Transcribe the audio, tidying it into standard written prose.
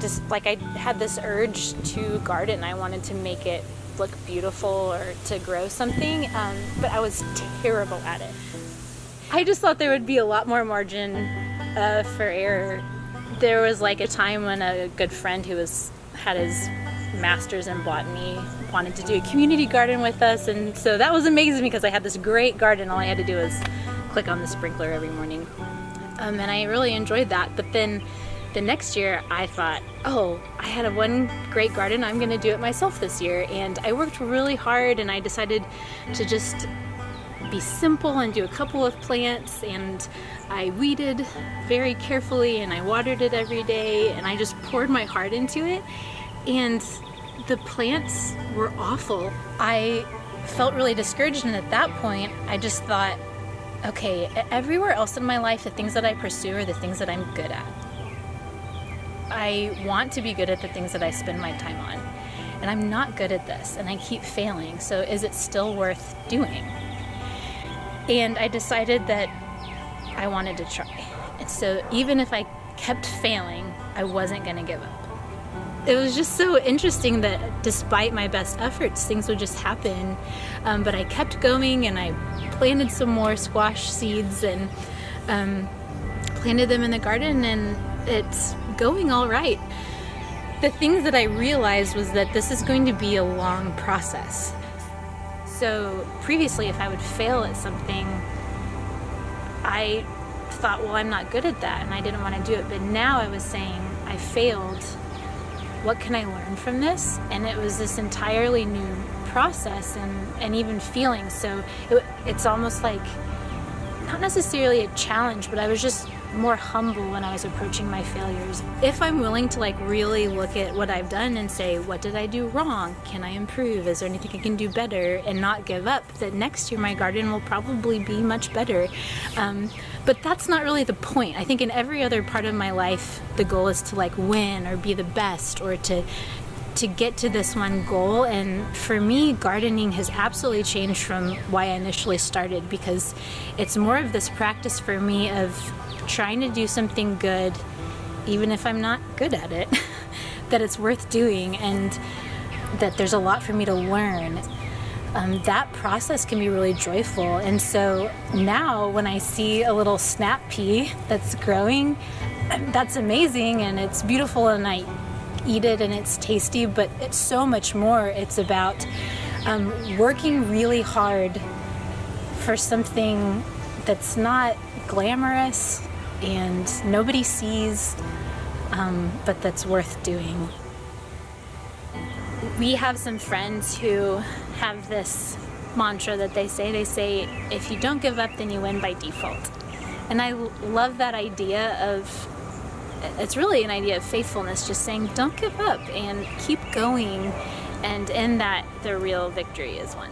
just like I had this urge to garden. I wanted to make it look beautiful or to grow something, but I was terrible at it. I just thought there would be a lot more margin for error. There was like a time when a good friend who had his master's in botany wanted to do a community garden with us, and so that was amazing because I had this great garden. All I had to do was click on the sprinkler every morning, and I really enjoyed that. But then the next year I thought, oh, I had one great garden, I'm gonna do it myself this year. And I worked really hard, and I decided to just be simple and do a couple of plants, and I weeded very carefully and I watered it every day, and I just poured my heart into it, and the plants were awful. I felt really discouraged, and at that point I just thought, okay, everywhere else in my life the things that I pursue are the things that I'm good at. I want to be good at the things that I spend my time on, and I'm not good at this, and I keep failing, so is it still worth doing? And I decided that I wanted to try. And so even if I kept failing, I wasn't gonna give up. It was just so interesting that despite my best efforts, things would just happen. But I kept going, and I planted some more squash seeds and planted them in the garden, and it's going all right. The things that I realized was that this is going to be a long process. So previously, if I would fail at something, I thought, well, I'm not good at that, and I didn't want to do it. But now I was saying, I failed. What can I learn from this? And it was this entirely new process and even feeling. So it's almost like, not necessarily a challenge, but I was just more humble when I was approaching my failures. If I'm willing to like really look at what I've done and say, what did I do wrong? Can I improve? Is there anything I can do better? And not give up, that next year my garden will probably be much better. But that's not really the point. I think in every other part of my life, the goal is to like win or be the best or to get to this one goal. And for me, gardening has absolutely changed from why I initially started, because it's more of this practice for me of trying to do something good, even if I'm not good at it, that it's worth doing, and that there's a lot for me to learn. That process can be really joyful. And so now when I see a little snap pea that's growing, that's amazing and it's beautiful, and I eat it and it's tasty, but it's so much more. It's about working really hard for something that's not glamorous and nobody sees, but that's worth doing. We have some friends who have this mantra that they say, if you don't give up, then you win by default. And I love that idea of, it's really an idea of faithfulness, just saying don't give up and keep going, and in that the real victory is won.